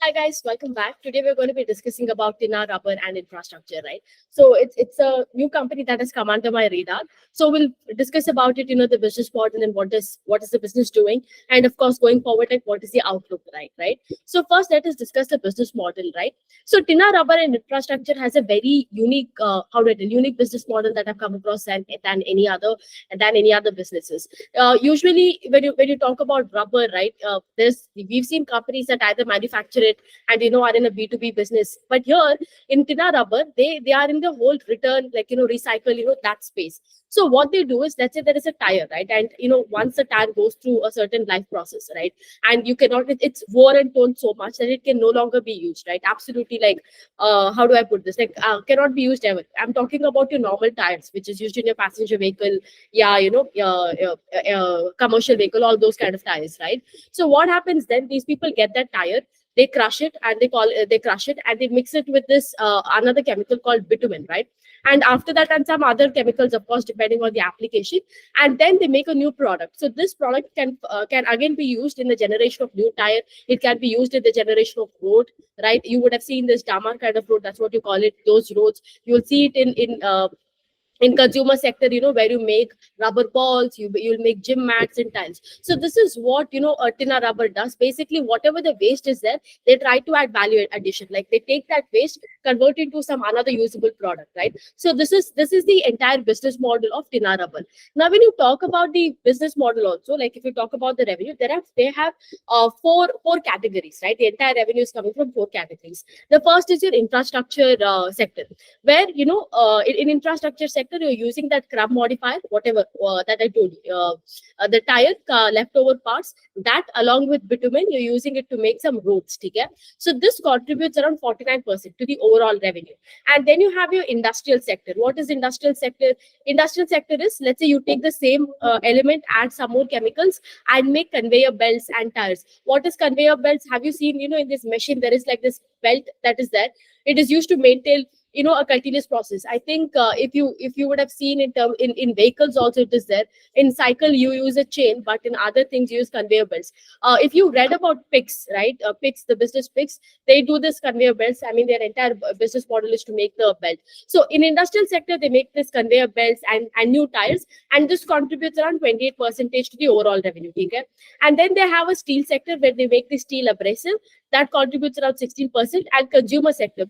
Hi guys, welcome back. Today we're going to be discussing about Tinna Rubber and Infrastructure, right? So it's a new company that has come under my radar. So we'll discuss about it, the business model and what is the business doing, and of course going forward, like what is the outlook, right? So first, let us discuss the business model, right? So Tinna Rubber and Infrastructure has a very unique, unique business model that I've come across than any other businesses. Usually, when you talk about rubber, right? We've seen companies that either manufacture it and are in a B2B business. But here in Tinna Rubber, they are in the whole return, recycle, that space. So what they do is, let's say there is a tire, right? And once the tire goes through a certain life process, right? And you cannot, it's worn and torn so much that it can no longer be used, right? Absolutely, like how do I put this? Like cannot be used ever. I'm talking about your normal tires, which is used in your passenger vehicle, yeah, commercial vehicle, all those kind of tires, right? So what happens then? These people get that tire, they crush it, and they crush it and they mix it with this another chemical called bitumen, right? And after that, and some other chemicals, of course, depending on the application, and then they make a new product. So this product can again be used in the generation of new tire. It can be used in the generation of road, right? You would have seen this damar kind of road, that's what you call it, those roads. You will see it in consumer sector, where you make rubber balls, you'll make gym mats and tiles. So this is what Tinna Rubber does. Basically, whatever the waste is there, they try to add value addition, like they take that waste, convert it into some another usable product, right? So this is the entire business model of Tinna Rubber. Now when you talk about the business model also, like if you talk about the revenue, they have four categories, right? The entire revenue is coming from four categories. The first is your infrastructure sector, where in infrastructure sector, you're using that crab modifier, whatever that I told you, the tire leftover parts, that along with bitumen, you're using it to make some roads, okay? So this contributes around 49% to the overall revenue. And then you have your industrial sector. What is industrial sector? Industrial sector is, let's say you take the same element, add some more chemicals, and make conveyor belts and tires. What is conveyor belts? Have you seen, in this machine there is like this belt that is there. It is used to maintain a continuous process. I think if you would have seen in vehicles also, it is there. In cycle you use a chain, but in other things you use conveyor belts. If you read about picks, right? Picks, the business picks, they do this conveyor belts. I mean, their entire business model is to make the belt. So in industrial sector, they make this conveyor belts and new tires, and this contributes around 28% to the overall revenue, okay? And then they have a steel sector where they make the steel abrasive, that contributes around 16%. And consumer sector,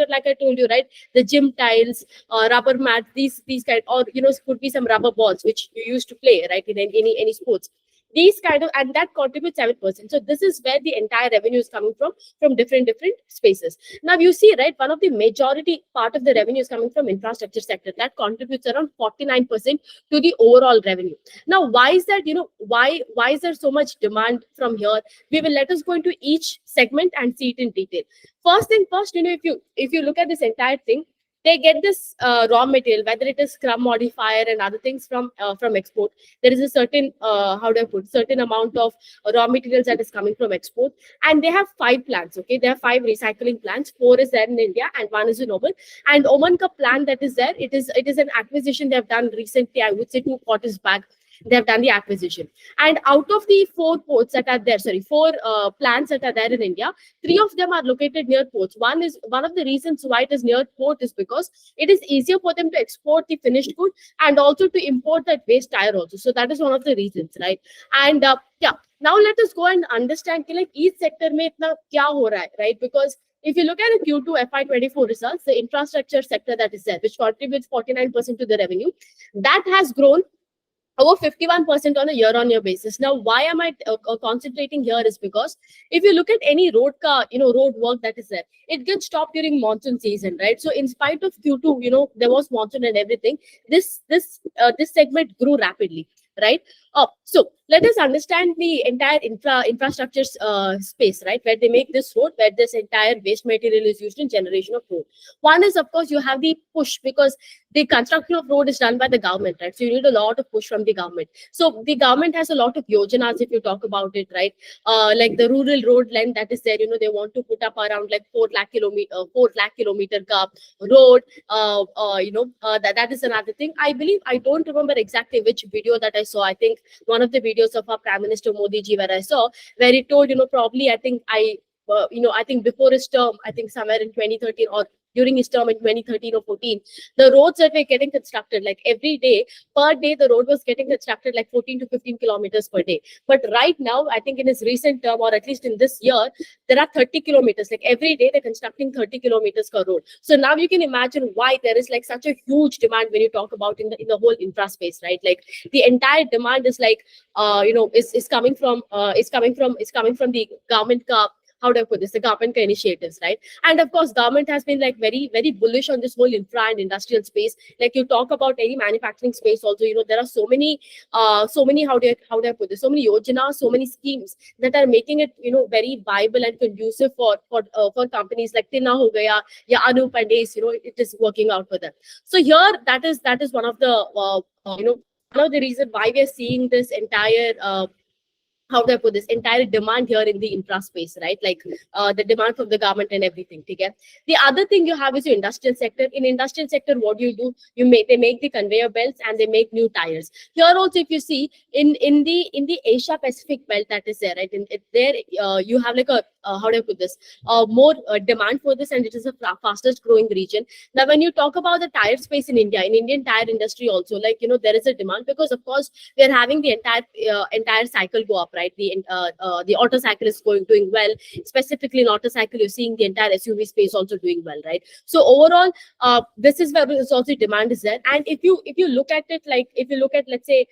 like I told you, right? The gym tiles, rubber mats, these kind, or could be some rubber balls which you used to play, right, in any sports. These kind of, and that contributes 7%. So this is where the entire revenue is coming from different spaces. Now you see, right, one of the majority part of the revenue is coming from infrastructure sector, that contributes around 49% to the overall revenue. Now why is that? Why is there so much demand from here? We will let us go into each segment and see it in detail. First thing first, if you look at this entire thing, they get this raw material, whether it is scrum modifier and other things from export. There is a certain how do I put, certain amount of raw materials that is coming from export, and they have 5 plants. Okay, they have 5 recycling plants. 4 is there in India and 1 is in Oman. And Oman ka plant that is there, it is an acquisition they have done recently. I would say 2 quarters back they have done the acquisition. And out of the 4 ports that are there, sorry, 4 plants that are there in India, 3 of them are located near ports. One of the reasons why it is near port is because it is easier for them to export the finished good and also to import that waste tire also. So that is one of the reasons, right? And yeah, now let us go and understand कि like each sector में इतना क्या हो रहा है, right? Because if you look at the Q2 FY24 results, the infrastructure sector that is there, which contributes 49% to the revenue, that has grown over 51% on a year-on-year basis. Now, why am I concentrating here is because if you look at any road work that is there, it gets stopped during monsoon season, right? So in spite of Q2, there was monsoon and everything, this segment grew rapidly, right? So let us understand the entire infrastructure space, right? Where they make this road, where this entire waste material is used in generation of road. One is, of course, you have the push, because the construction of road is done by the government, right? So you need a lot of push from the government. So the government has a lot of yojanas, if you talk about it, right? Like the rural road length that is there, they want to put up around like 4 lakh kilometer ka road. That is another thing. I believe, I don't remember exactly which video that I saw. I think one of the videos of our Prime Minister Modi ji, where I saw, where he told, probably, I think I think before his term, I think somewhere in 2013 or during his term in 2013 or 14, the roads that were getting constructed, like every day, per day, the road was getting constructed like 14 to 15 kilometers per day. But right now, I think in his recent term, or at least in this year, there are 30 kilometers. Like every day, they're constructing 30 kilometers per road. So now you can imagine why there is like such a huge demand when you talk about in the whole infra space, right? Like the entire demand is like is coming from the government how do I put this? The government initiatives, right? And of course, government has been like very, very bullish on this whole infra and industrial space. Like you talk about any manufacturing space, also, there are so many how do I put this? So many yojanas, so many schemes that are making it, very viable and conducive for companies like Tinna ho gaya, ya Anup and Ace, it is working out for them. So here, that is one of the one of the reason why we are seeing this entire how do I put this entire demand here in the infra space, right? Like the demand from the government and everything. Okay. The other thing you have is your industrial sector. In industrial sector, what do? They make the conveyor belts and they make new tires. Here also, if you see in the Asia Pacific belt that is there, right? There you have like a how do I put this? More demand for this, and it is the fastest growing region. Now, when you talk about the tire space in India, in Indian tire industry also, like there is a demand because of course we are having the entire cycle go up, right? The auto cycle is doing well. Specifically in auto cycle, you're seeing the entire SUV space also doing well, right? So overall, this is where it's also demand is there. And if you look at it, like if you look at, let's say,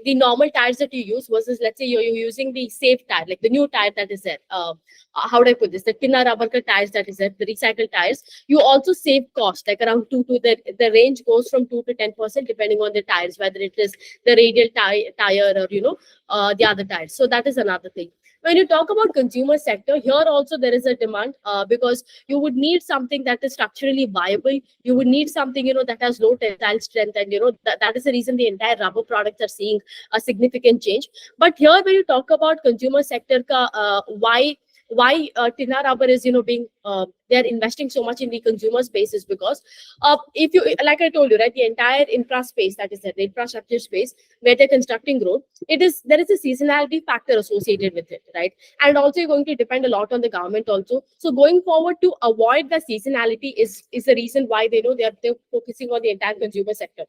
the normal tires that you use versus, let's say, you're using the safe tire, like the new tire that is there. How do I put this? The Tinna rubber cut tires that is there, the recycled tires. You also save cost, like around the range goes from 2 to 10% depending on the tires, whether it is the radial tire or the other tires. So that is another thing. When you talk about consumer sector, here also there is a demand because you would need something that is structurally viable. You would need something that has low tensile strength, and that is the reason the entire rubber products are seeing a significant change. But here, when you talk about consumer sector, why Tinna rubber is being they're investing so much in the consumer space is because if you, like I told you, right, the entire infra space that is there, the infrastructure space where they're constructing road, there is a seasonality factor associated with it, right? And also you're going to depend a lot on the government also. So going forward, to avoid the seasonality is the reason why they're focusing on the entire consumer sector.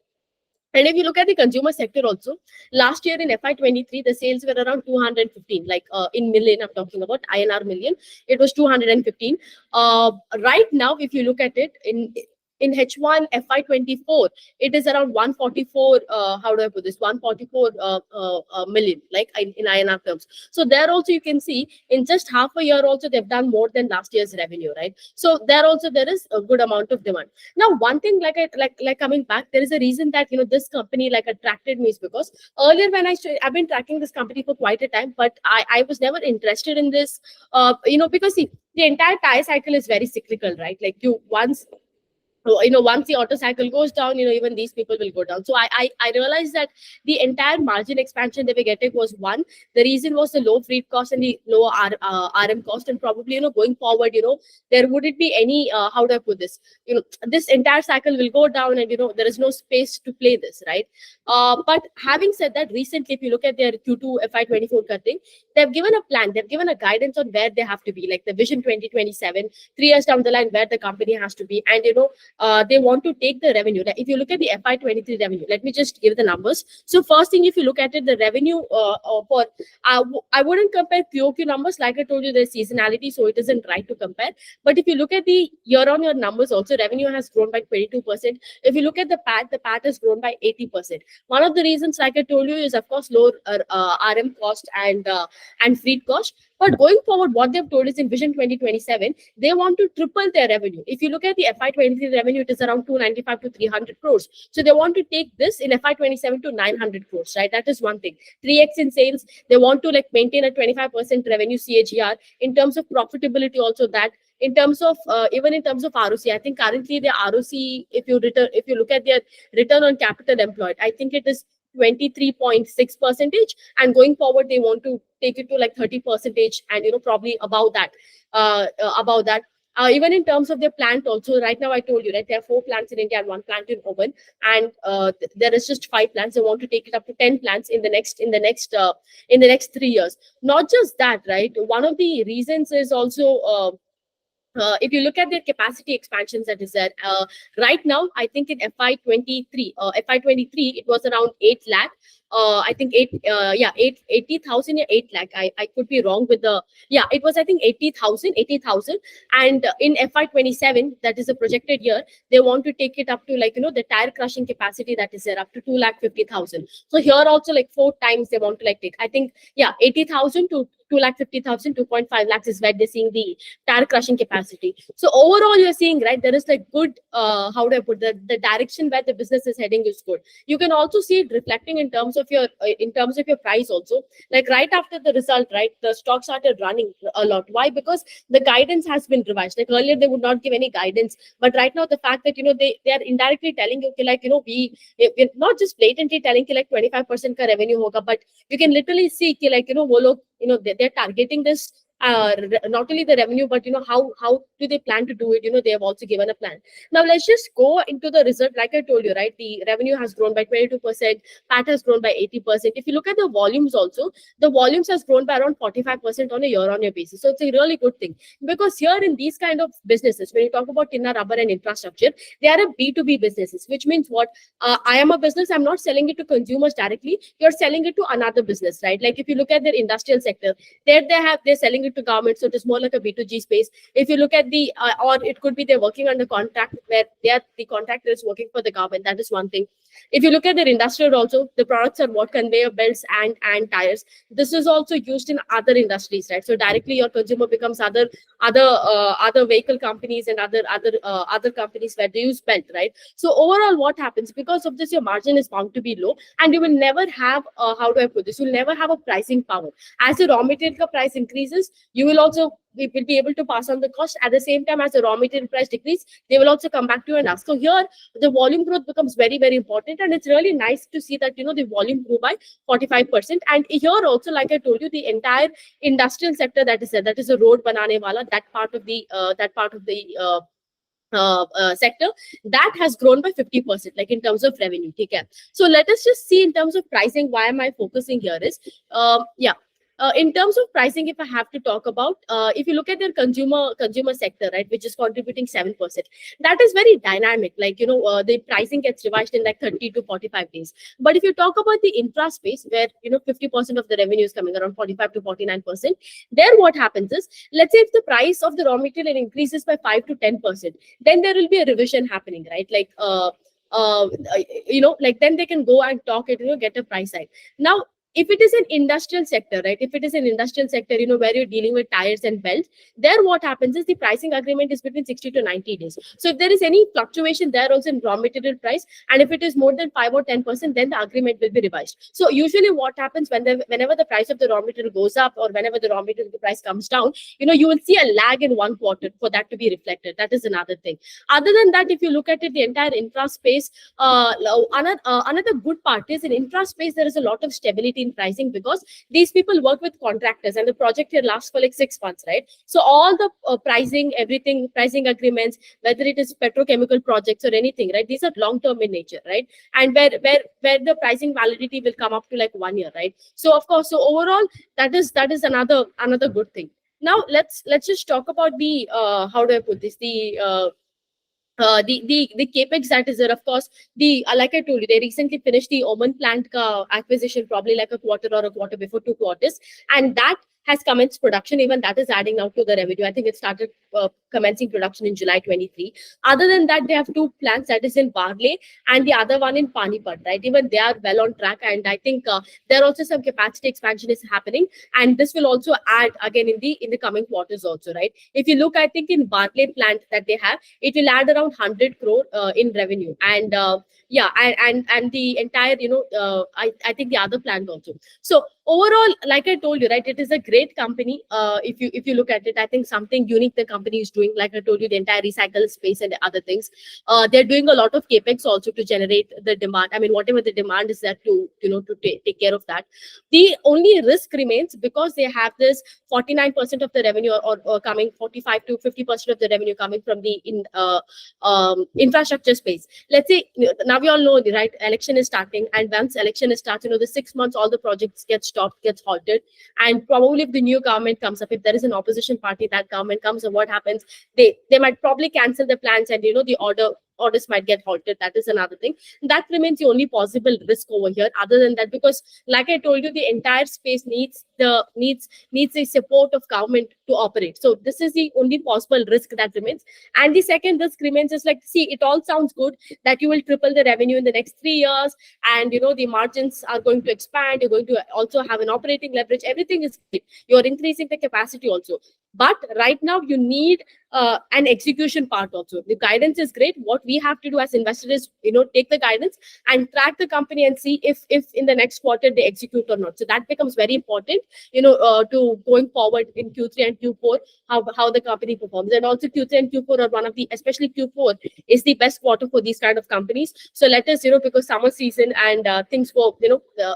And if you look at the consumer sector also, last year in FY23, the sales were around 215, like in million, I'm talking about INR million. It was 215. Right now, if you look at it in H1 FY24, it is around 144. How do I put this? 144 million, like in INR terms. So there also you can see in just half a year also they've done more than last year's revenue, right? So there also there is a good amount of demand. Now, one thing like coming back, there is a reason that this company like attracted me is because earlier when I've been tracking this company for quite a time, but I was never interested in this, because see, the entire tire cycle is very cyclical, right? Like once the auto cycle goes down, even these people will go down. So I realized that the entire margin expansion they were getting was one. The reason was the low freight cost and the low RM cost, and probably going forward, there wouldn't be any how do I put this? This entire cycle will go down, and there is no space to play this, right? But having said that, recently, if you look at their Q2FY24 cutting, they've given a plan, they've given a guidance on where they have to be, like the Vision 2027, 3 years down the line, where the company has to be, and they want to take the revenue. Like if you look at the FY23 revenue, let me just give the numbers. So first thing, if you look at it, the revenue for I wouldn't compare QOQ numbers. Like I told you, there's seasonality, so it isn't right to compare. But if you look at the year-on-year numbers, also revenue has grown by 22%. If you look at the PAT has grown by 80%. One of the reasons, like I told you, is of course lower RM cost and freight cost. But going forward, what they've told is in Vision 2027, they want to triple their revenue. If you look at the FY23 revenue, it is around 295 to 300 crores. So they want to take this in FY27 to 900 crores, right? That is one thing. 3x in sales. They want to like maintain a 25% revenue CAGR. In terms of profitability, also that. In terms of even in terms of ROC, I think currently the ROC, if you look at their return on capital employed, I think it is 23.6%, and going forward they want to take it to like 30%, and probably above that. Even in terms of their plant also, right now I told you, right, there are 4 plants in India and 1 plant in Oman, and there is just 5 plants. They want to take it up to 10 plants in the next 3 years. Not just that, right? One of the reasons is also if you look at their capacity expansions that is there, right now, I think in FY23, FY23, it was around 8 lakh. I think 80,000 or 8 lakh. I could be wrong with the, yeah, it was, I think 80,000. And in FY27, that is a projected year, they want to take it up to like, the tire crushing capacity that is there up to 2,50,000. So here also like 4 times they want to like take, I think, yeah, 80,000 to 2,50,000, 2.5 lakhs is where they're seeing the tire crushing capacity. So overall, you're seeing, right, there is like good, how do I put the direction where the business is heading is good. You can also see it reflecting in terms of your price also. Like right after the result, right, the stock started running a lot. Why? Because the guidance has been revised. Like earlier, they would not give any guidance, but right now the fact that they are indirectly telling you, okay, like we're not just blatantly telling you like 25% ka revenue hoga, but you can literally see like wo log, they're targeting this, not only the revenue, but how do they plan to do it. They have also given a plan. Now let's just go into the result. Like I told you, right, the revenue has grown by 22%, PAT has grown by 80%. If you look at the volumes also, the volumes has grown by around 45% on a year-on-year basis. So it's a really good thing, because here in these kind of businesses, when you talk about Tinna Rubber and infrastructure, they are a B2B businesses, which means what? I am a business, I'm not selling it to consumers directly, you're selling it to another business, right? Like if you look at their industrial sector, they're selling it to government, so it is more like a B2G space. If you look at the or it could be they're working under contract where the contractor is working for the government. That is one thing. If you look at their industrial also, the products are what? Conveyor belts and tires. This is also used in other industries, right? So directly your consumer becomes other vehicle companies and other companies where they use belt, right? So overall, what happens because of this, your margin is bound to be low, and you will never have how do I put this? You'll never have a pricing power. As the raw material price increases, you will also we will be able to pass on the cost. At the same time, as the raw material price decrease, they will also come back to you and ask. So here, the volume growth becomes very, very important, and it's really nice to see that the volume grew by 45%. And here also, like I told you, the entire industrial sector that is a road banane wala, that part of the sector, that has grown by 50%, like in terms of revenue. Okay, so let us just see in terms of pricing. Why am I focusing here is in terms of pricing, if I have to talk about, if you look at their consumer sector, right, which is contributing 7%, that is very dynamic. Like the pricing gets revised in like 30 to 45 days. But if you talk about the infra space, where 50% of the revenue is coming, around 45 to 49%, there what happens is, let's say if the price of the raw material increases by 5 to 10%, then there will be a revision happening, right? Like like then they can go and talk it, get a price hike. Now, if it is an industrial sector, right? If it is an industrial sector, where you're dealing with tires and belts, there what happens is the pricing agreement is between 60 to 90 days. So if there is any fluctuation there also in raw material price, and if it is more than 5 or 10%, then the agreement will be revised. So usually what happens whenever the price of the raw material goes up, or whenever the raw material price comes down, you will see a lag in 1 quarter for that to be reflected. That is another thing. Other than that, if you look at it, the entire infra space, another good part is in infra space, there is a lot of stability in pricing, because these people work with contractors, and the project here lasts for like 6 months, right? So all the pricing agreements, whether it is petrochemical projects or anything, right, these are long term in nature, right? And where the pricing validity will come up to like 1 year, right? So of course, so overall, that is another good thing. Now let's just talk about the how do I put this, the capex that is there. Of course, the like I told you, they recently finished the Oman plant acquisition, probably like a quarter or a quarter before, 2 quarters, and that has commenced production. Even that is adding out to the revenue. I think it started commencing production in July 23. Other than that, they have 2 plants, that is in Barley and the other one in Panipat, right? Even they are well on track, and I think there also some capacity expansion is happening, and this will also add again in the coming quarters also, right? If you look, I think in Barley plant that they have, it will add around 100 crore in revenue, and yeah, and the entire, I think the other plant also. So overall, like I told you, right, it is a great company. If you look at it, I think something unique the company is doing, like I told you, the entire recycle space and other things. They're doing a lot of capex also to generate the demand. I mean, whatever the demand is there, to to take care of that. The only risk remains, because they have this 49% of the revenue, or coming 45 to 50% of the revenue coming from the infrastructure space. Let's say, now we all know, right, election is starting, and once election is started, the 6 months all the projects get stopped, gets halted. And probably if the new government comes up, if there is an opposition party, that government comes, and what happens, they might probably cancel the plans, and the orders might get halted. That is another thing. That remains the only possible risk over here. Other than that, because like I told you, the entire space needs the support of government to operate. So this is the only possible risk that remains. And the second risk remains is, like, see, it all sounds good that you will triple the revenue in the next 3 years, and the margins are going to expand. You're going to also have an operating leverage. Everything is great. You're increasing the capacity also. But right now you need an execution part also. The guidance is great. What we have to do as investors is, take the guidance and track the company and see if in the next quarter they execute or not. So that becomes very important, to going forward in Q3 and Q4, how the company performs. And also Q3 and Q4 are one of the, especially Q4 is the best quarter for these kind of companies. So let us, because summer season, and things go,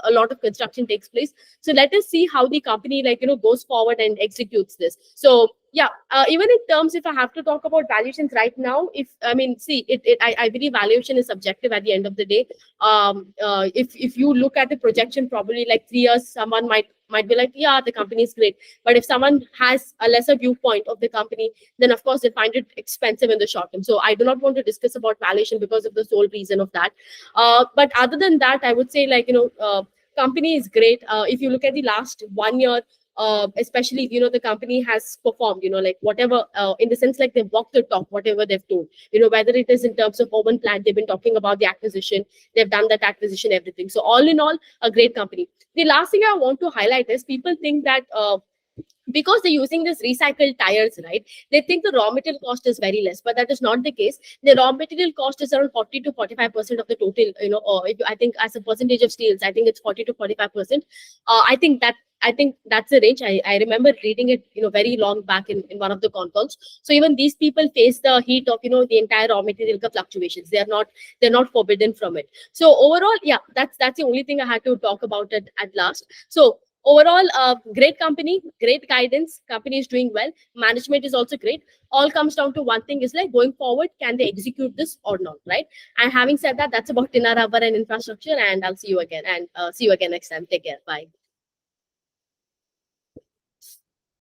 a lot of construction takes place. So let us see how the company, like, goes forward and executes this. So yeah, even in terms, if I have to talk about valuations right now, if I mean, see, I believe valuation is subjective at the end of the day. If you look at the projection, probably like 3 years, someone might be like, yeah, the company is great. But if someone has a lesser viewpoint of the company, then of course they find it expensive in the short term. So I do not want to discuss about valuation because of the sole reason of that. But other than that, I would say, like, company is great. If you look at the last 1 year, especially, the company has performed, like, whatever, in the sense, like, they've walked the talk, whatever they've told, whether it is in terms of urban plan, they've been talking about the acquisition, they've done that acquisition, everything. So all in all, a great company. The last thing I want to highlight is, people think that because they're using this recycled tires, right, they think the raw material cost is very less, but that is not the case. The raw material cost is around 40 to 45% of the total, or I think as a percentage of steels, I think it's 40 to 45%. I think that's the range. I remember reading it, very long back in one of the con calls. So even these people face the heat of, the entire raw material fluctuations. They're not forbidden from it. So overall, yeah, that's the only thing I had to talk about it at last. So overall, great company, great guidance. Company is doing well. Management is also great. All comes down to one thing, is like, going forward, can they execute this or not, right? And having said that, that's about Tinna Rubber and Infrastructure. And I'll see you again, and see you again next time. Take care. Bye.